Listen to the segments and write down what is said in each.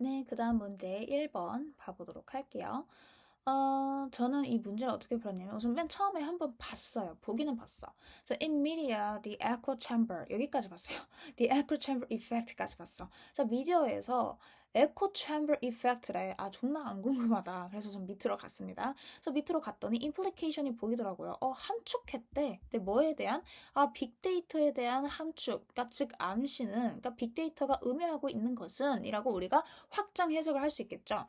네, 그 다음 문제 1번 봐보도록 할게요. 저는 이 문제를 어떻게 풀었냐면 우선 맨 처음에 한번 봤어요. 보기는 봤어. 그래서 in media, the echo chamber 여기까지 봤어요. the echo chamber effect까지 봤어. 자, 미디어에서 echo chamber effect래. 아, 존나 안 궁금하다. 그래서 좀 밑으로 갔습니다. 그래서 밑으로 갔더니 implication이 보이더라고요. 함축했대. 근데 뭐에 대한? 빅데이터에 대한 함축. 그러니까 즉 암시는 그러니까 빅데이터가 의미하고 있는 것은 이라고 우리가 확장 해석을 할 수 있겠죠.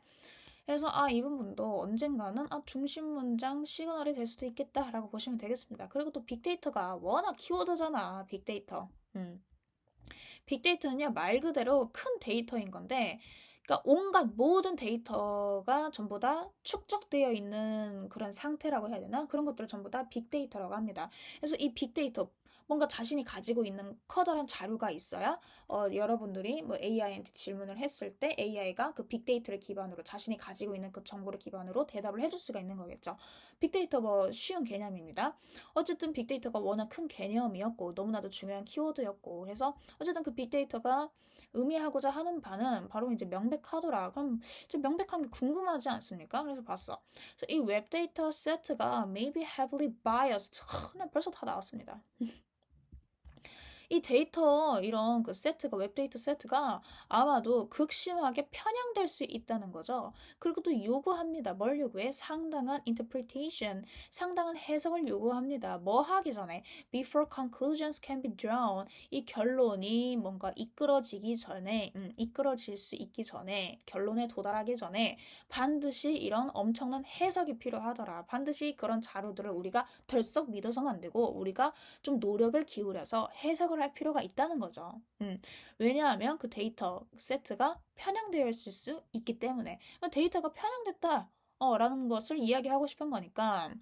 그래서 이 부분도 언젠가는 중심 문장 시그널이 될 수도 있겠다라고 보시면 되겠습니다. 그리고 또 빅데이터가 워낙 키워드잖아, 빅데이터. 빅데이터는요, 말 그대로 큰 데이터인 건데, 그러니까 온갖 모든 데이터가 전부 다 축적되어 있는 그런 상태라고 해야 되나? 그런 것들을 전부 다 빅데이터라고 합니다. 그래서 이 빅데이터, 뭔가 자신이 가지고 있는 커다란 자료가 있어야 여러분들이 뭐 AI한테 질문을 했을 때 AI가 그 빅데이터를 기반으로 자신이 가지고 있는 그 정보를 기반으로 대답을 해줄 수가 있는 거겠죠. 빅데이터 뭐 쉬운 개념입니다. 어쨌든 빅데이터가 워낙 큰 개념이었고 너무나도 중요한 키워드였고 그래서 어쨌든 그 빅데이터가 의미하고자 하는 바는 바로 이제 명백하더라. 그럼 좀 명백한 게 궁금하지 않습니까? 그래서 봤어. 그래서 이 웹데이터 세트가 maybe heavily biased. 나 벌써 다 나왔습니다. 이 데이터 이런 그 세트가 웹데이터 세트가 아마도 극심하게 편향될 수 있다는 거죠. 그리고 또 요구합니다. 뭘 요구해? 상당한 interpretation, 상당한 해석을 요구합니다. 뭐 하기 전에 before conclusions can be drawn 이 결론이 뭔가 이끌어지기 전에 이끌어질 수 있기 전에 결론에 도달하기 전에 반드시 이런 엄청난 해석이 필요하더라. 반드시 그런 자료들을 우리가 덜썩 믿어서는 안 되고 우리가 좀 노력을 기울여서 해석을 할 필요가 있다는 거죠. 왜냐하면 그 데이터 세트가 편향되어 있을 수 있기 때문에 데이터가 편향됐다. 라는 것을 이야기하고 싶은 거니까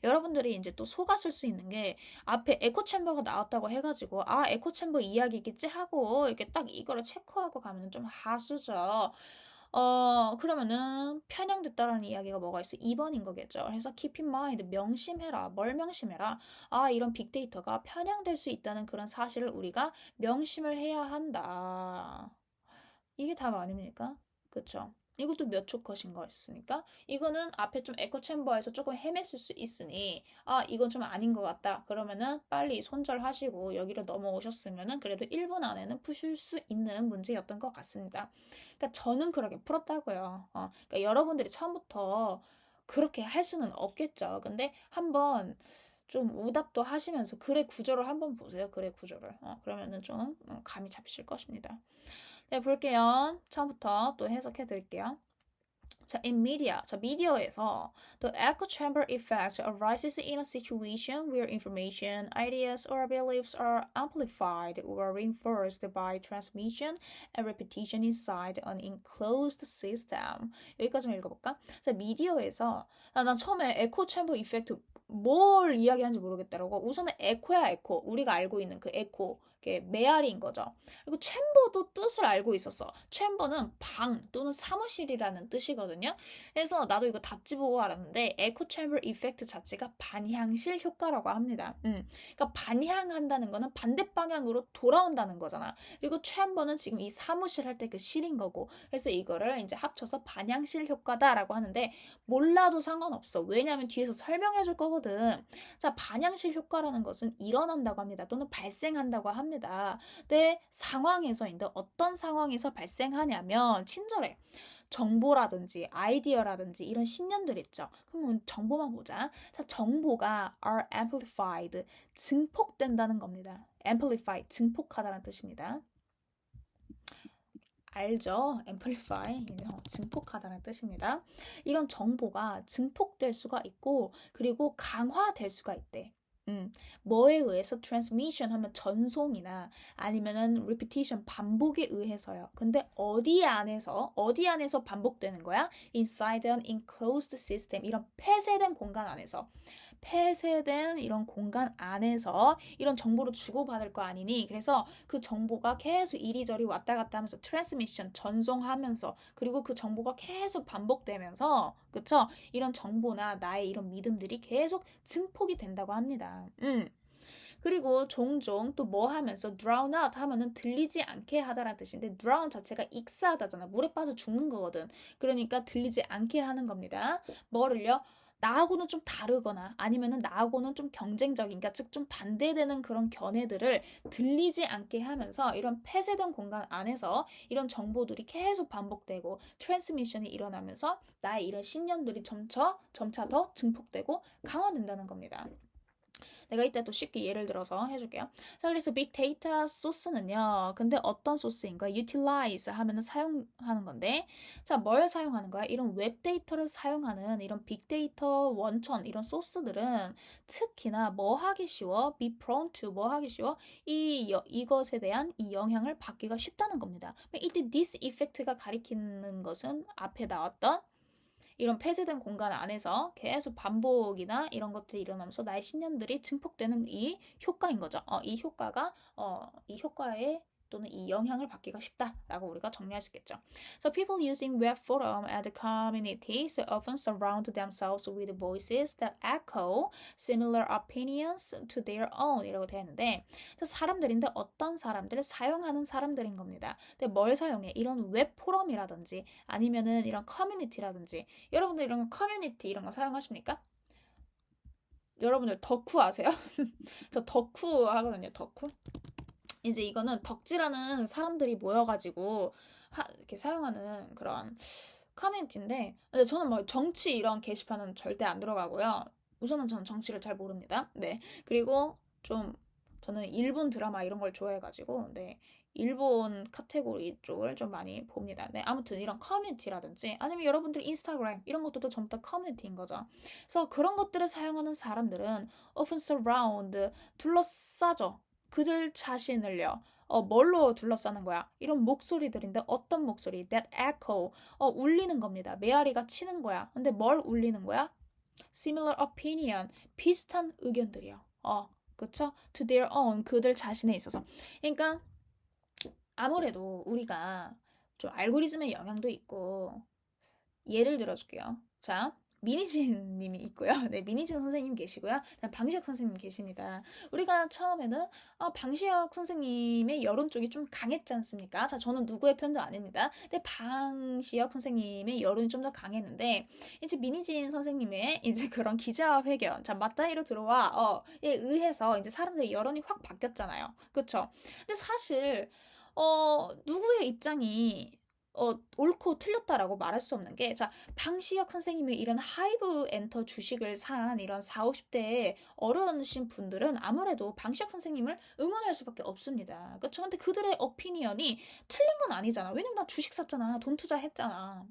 여러분들이 이제 또 속았을 수 있는 게 앞에 에코 챔버가 나왔다고 해가지고 에코 챔버 이야기겠지 하고 이렇게 딱 이거를 체크하고 가면 좀 하수죠. 그러면은 편향됐다라는 이야기가 뭐가 있어? 2번인 거겠죠. 그래서 keep in mind, 명심해라. 뭘 명심해라? 이런 빅데이터가 편향될 수 있다는 그런 사실을 우리가 명심을 해야 한다. 이게 답 아닙니까? 그쵸? 이것도 몇 초 컷인 거였으니까 이거는 앞에 좀 에코 챔버에서 조금 헤맸을 수 있으니 이건 좀 아닌 것 같다 그러면은 빨리 손절하시고 여기로 넘어오셨으면은 그래도 1분 안에는 푸실 수 있는 문제였던 것 같습니다. 그러니까 저는 그렇게 풀었다고요. 그러니까 여러분들이 처음부터 그렇게 할 수는 없겠죠. 근데 한번 좀 오답도 하시면서 글의 구조를 한번 보세요. 글의 구조를. 그러면은 좀 감이 잡히실 것입니다. 네, 볼게요. 처음부터 또 해석해 드릴게요. 자, in media. 자, 미디어에서 the echo chamber effect arises in a situation where information, ideas, or beliefs are amplified or reinforced by transmission and repetition inside an enclosed system. 여기까지만 읽어볼까? 자, 미디어에서 난 처음에 에코 챔버 이펙트 뭘 이야기하는지 모르겠더라고. 우선은 에코야 에코. 우리가 알고 있는 그 에코. 메아리인 거죠. 그리고 챔버도 뜻을 알고 있었어. 챔버는 방 또는 사무실이라는 뜻이거든요. 그래서 나도 이거 답지 보고 알았는데 에코 챔버 이펙트 자체가 반향실 효과라고 합니다. 그러니까 반향한다는 거는 반대 방향으로 돌아온다는 거잖아. 그리고 챔버는 지금 이 사무실 할 때 그 실인 거고. 그래서 이거를 이제 합쳐서 반향실 효과다라고 하는데 몰라도 상관없어. 왜냐하면 뒤에서 설명해 줄 거거든. 자, 반향실 효과라는 것은 일어난다고 합니다. 또는 발생한다고 합니다. 내 상황에서인데 어떤 상황에서 발생하냐면 친절해. 정보라든지 아이디어라든지 이런 신념들 있죠. 그럼 정보만 보자. 자, 정보가 are amplified, 증폭된다는 겁니다. amplify, 증폭하다는 뜻입니다. 알죠? amplify, 증폭하다는 뜻입니다. 이런 정보가 증폭될 수가 있고 그리고 강화될 수가 있대. 뭐에 의해서 transmission 하면 전송이나 아니면은 repetition 반복에 의해서요. 근데 어디 안에서 반복되는 거야? Inside an enclosed system 이런 폐쇄된 공간 안에서 폐쇄된 이런 공간 안에서 이런 정보를 주고받을 거 아니니 그래서 그 정보가 계속 이리저리 왔다 갔다 하면서 트랜스미션 전송하면서 그리고 그 정보가 계속 반복되면서 그쵸? 이런 정보나 나의 이런 믿음들이 계속 증폭이 된다고 합니다. 그리고 종종 또 뭐 하면서 drown out 하면은 들리지 않게 하다라는 뜻인데 drown 자체가 익사하다잖아. 물에 빠져 죽는 거거든. 그러니까 들리지 않게 하는 겁니다. 뭐를요? 나하고는 좀 다르거나 아니면은 나하고는 좀 경쟁적인, 그러니까 즉 좀 반대되는 그런 견해들을 들리지 않게 하면서 이런 폐쇄된 공간 안에서 이런 정보들이 계속 반복되고 트랜스미션이 일어나면서 나의 이런 신념들이 점차 더 증폭되고 강화된다는 겁니다. 내가 이때 또 쉽게 예를 들어서 해줄게요. 자, 그래서 빅데이터 소스는요. 근데 어떤 소스인가? utilize 하면은 사용하는 건데, 자, 뭘 사용하는 거야? 이런 웹데이터를 사용하는 이런 빅데이터 원천, 이런 소스들은 특히나 뭐 하기 쉬워? be prone to 뭐 하기 쉬워? 이것에 대한 이 영향을 받기가 쉽다는 겁니다. 이때 this effect가 가리키는 것은 앞에 나왔던 이런 폐쇄된 공간 안에서 계속 반복이나 이런 것들이 일어나면서 나의 신념들이 증폭되는 이 효과인 거죠. 이 효과에 또는 이 영향을 받기가 쉽다라고 우리가 정리할 수 있겠죠. So people using web forum and communities often surround themselves with voices that echo similar opinions to their own 이라고 되어 있는데 사람들인데 어떤 사람들을 사용하는 사람들인 겁니다. 근데 뭘 사용해? 이런 웹 포럼이라든지 아니면은 이런 커뮤니티라든지 여러분들 이런 커뮤니티 이런 거 사용하십니까? 여러분들 덕후 아세요? 저 덕후 하거든요. 덕후. 이제 이거는 덕질하는 사람들이 모여가지고 이렇게 사용하는 그런 커뮤니티인데 근데 저는 뭐 정치 이런 게시판은 절대 안 들어가고요. 우선은 저는 정치를 잘 모릅니다. 네. 그리고 좀 저는 일본 드라마 이런 걸 좋아해가지고 네. 일본 카테고리 쪽을 좀 많이 봅니다. 네, 아무튼 이런 커뮤니티라든지 아니면 여러분들 인스타그램 이런 것들도 전부 다 커뮤니티인 거죠. 그래서 그런 것들을 사용하는 사람들은 often surround 둘러싸죠. 그들 자신을요. 뭘로 둘러싸는 거야? 이런 목소리들인데 어떤 목소리? That echo. 울리는 겁니다. 메아리가 치는 거야. 근데 뭘 울리는 거야? Similar opinion. 비슷한 의견들이요. 그쵸? To their own. 그들 자신에 있어서. 그러니까 아무래도 우리가 좀 알고리즘의 영향도 있고 예를 들어줄게요. 자, 미니진 님이 있고요. 네, 미니진 선생님 계시고요. 방시혁 선생님 계십니다. 우리가 처음에는 방시혁 선생님의 여론 쪽이 좀 강했지 않습니까? 자, 저는 누구의 편도 아닙니다. 근데 방시혁 선생님의 여론이 좀 더 강했는데 이제 미니진 선생님의 이제 그런 기자회견, 자, 맞다이로 들어와, 에 의해서 이제 사람들의 여론이 확 바뀌었잖아요. 그쵸? 근데 사실 누구의 입장이 옳고 틀렸다라고 말할 수 없는 게, 자, 방시혁 선생님의 이런 하이브 엔터 주식을 산 이런 4, 50대의 어려우신 분들은 아무래도 방시혁 선생님을 응원할 수밖에 없습니다. 그쵸? 근데 그들의 오피니언이 틀린 건 아니잖아. 왜냐면 나 주식 샀잖아. 돈 투자했잖아.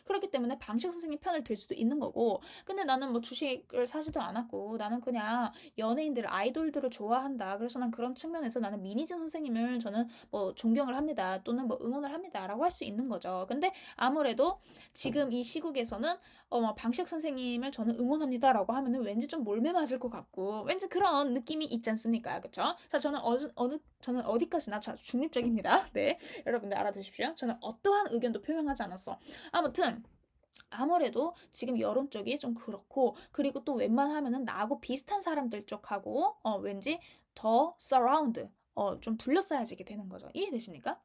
그렇기 때문에 방시혁 선생님 편을 들 수도 있는 거고, 근데 나는 뭐 주식을 사지도 않았고, 나는 그냥 연예인들, 아이돌들을 좋아한다. 그래서 난 그런 측면에서 나는 미니진 선생님을 저는 뭐 존경을 합니다. 또는 뭐 응원을 합니다. 라고 할 수 있는 거죠. 근데 아무래도 지금 이 시국에서는 뭐 방시혁 선생님을 저는 응원합니다. 라고 하면은 왠지 좀 몰매 맞을 것 같고 왠지 그런 느낌이 있지 않습니까? 그쵸? 자, 저는 어디까지나 중립적입니다. 네. 여러분들 알아두십시오. 저는 어떠한 의견도 표명하지 않았어. 아무튼 아무래도 지금 여론 쪽이 좀 그렇고 그리고 또 웬만하면은 나하고 비슷한 사람들 쪽하고 왠지 더 surround 좀 둘러싸여지게 되는 거죠. 이해되십니까?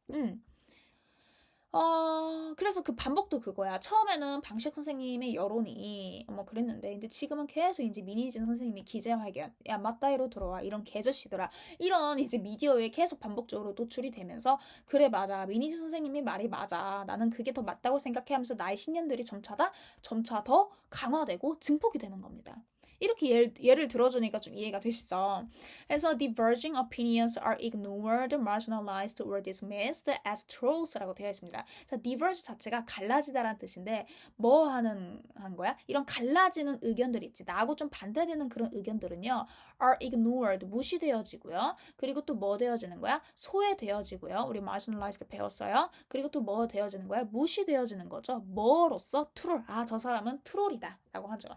그래서 그 반복도 그거야. 처음에는 방식 선생님의 여론이 뭐 그랬는데, 이제 지금은 계속 이제 민희진 선생님이 기자회견, 야, 맞다이로 들어와. 이런 개저씨들아. 이런 이제 미디어에 계속 반복적으로 노출이 되면서, 그래, 맞아. 민희진 선생님이 말이 맞아. 나는 그게 더 맞다고 생각해 하면서 나의 신념들이 점차 더 강화되고 증폭이 되는 겁니다. 이렇게 예를 들어주니까 좀 이해가 되시죠? 그래서 diverging opinions are ignored, marginalized, or dismissed as truth라고 되어 있습니다. 자, diverge 자체가 갈라지다라는 뜻인데 뭐 한 거야? 이런 갈라지는 의견들 있지. 나하고 좀 반대되는 그런 의견들은요. are ignored, 무시되어지고요. 그리고 또 뭐 되어지는 거야? 소외되어지고요. 우리 marginalized 배웠어요. 그리고 또 뭐 되어지는 거야? 무시되어지는 거죠. 뭐로써? 트롤. 저 사람은 트롤이다. 라고 하죠.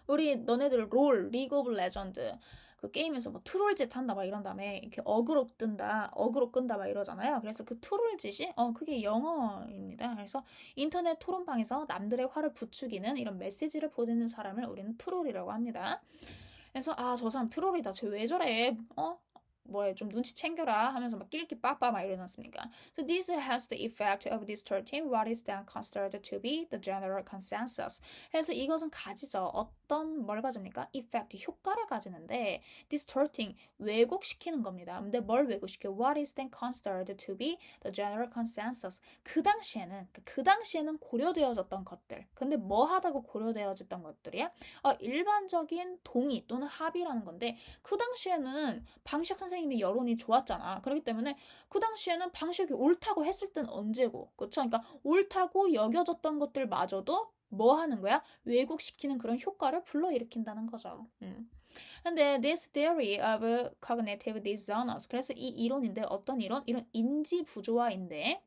우리 너네들 리그 오브 레전드 그 게임에서 뭐 트롤짓 한다 막 이런 다음에 이렇게 어그로 끈다 막 이러잖아요. 그래서 그 트롤짓이 그게 영어입니다. 그래서 인터넷 토론방에서 남들의 화를 부추기는 이런 메시지를 보내는 사람을 우리는 트롤이라고 합니다. 그래서 아, 저 사람 트롤이다. 쟤 왜 저래? 뭐야, 좀 눈치 챙겨라 하면서 막 낄끼 빠빠 막 이러지 않습니까? So this has the effect of distorting what is then considered to be the general consensus. 그래서 이것은 가지죠. 어떤 뭘 가집니까? effect, 효과를 가지는데 distorting, 왜곡시키는 겁니다. 근데 뭘 왜곡시켜? What is then considered to be the general consensus. 그 당시에는 고려되어졌던 것들. 근데 뭐 하다고 고려되어졌던 것들이야? 일반적인 동의 또는 합의라는 건데 그 당시에는 방시혁 선생님이 여론이 좋았잖아. 그렇기 때문에 그 당시에는 방시혁이 옳다고 했을 땐 언제고, 그쵸? 그러니까 옳다고 여겨졌던 것들마저도 뭐 하는 거야? 왜곡시키는 그런 효과를 불러일으킨다는 거죠. 근데 this theory of cognitive dissonance, 그래서 이 이론인데 어떤 이론? 이런 인지 부조화인데,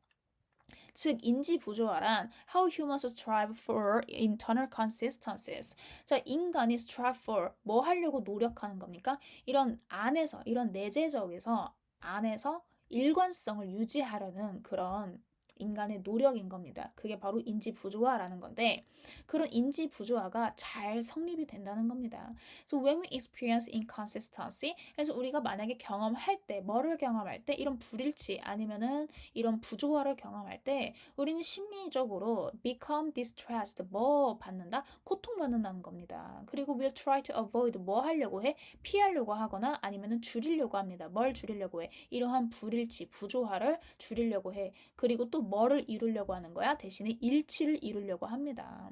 즉 인지 부조화란 how humans strive for internal consistencies. 자, 인간이 strive for 뭐 하려고 노력하는 겁니까? 이런 안에서, 이런 내재적에서 안에서 일관성을 유지하려는 그런 인간의 노력인 겁니다. 그게 바로 인지 부조화라는 건데 그런 인지 부조화가 잘 성립이 된다는 겁니다. So when we experience inconsistency, 그래서 우리가 만약에 경험할 때, 뭐를 경험할 때 이런 불일치 아니면은 이런 부조화를 경험할 때 우리는 심리적으로 become distressed, 뭐 받는다? 고통받는다는 겁니다. 그리고 we'll try to avoid, 뭐 하려고 해? 피하려고 하거나 아니면은 줄이려고 합니다. 뭘 줄이려고 해? 이러한 불일치, 부조화를 줄이려고 해. 그리고 또 뭐를 이루려고 하는 거야? 대신에 일치를 이루려고 합니다.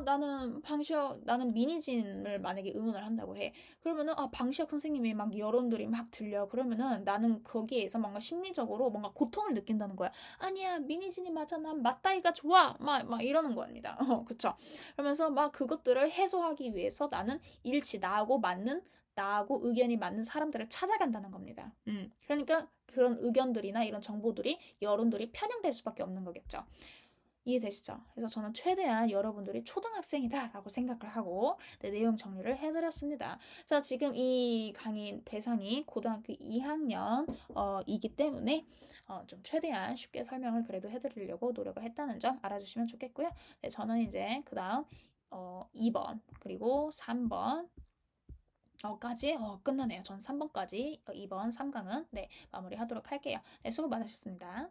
나는 미니진을 만약에 응원을 한다고 해. 그러면은, 방시혁 선생님이 막 여론들이 막 들려. 그러면은 나는 거기에서 뭔가 심리적으로 뭔가 고통을 느낀다는 거야. 아니야, 미니진이 맞아. 난 맞다이가 좋아. 막 이러는 겁니다. 그쵸. 그러면서 막 그것들을 해소하기 위해서 나는 일치, 나하고 의견이 맞는 사람들을 찾아간다는 겁니다. 그러니까 그런 의견들이나 이런 정보들이, 여론들이 편향될 수밖에 없는 거겠죠. 이해되시죠? 그래서 저는 최대한 여러분들이 초등학생이다라고 생각을 하고 내용 정리를 해드렸습니다. 자, 지금 이 강의 대상이 고등학교 2학년 이기 때문에 좀 최대한 쉽게 설명을 그래도 해드리려고 노력을 했다는 점 알아주시면 좋겠고요. 네, 저는 이제 그 다음 2번 그리고 3번 까지 끝나네요. 전 3번까지 2번 3강은 네, 마무리하도록 할게요. 네, 수고 많으셨습니다.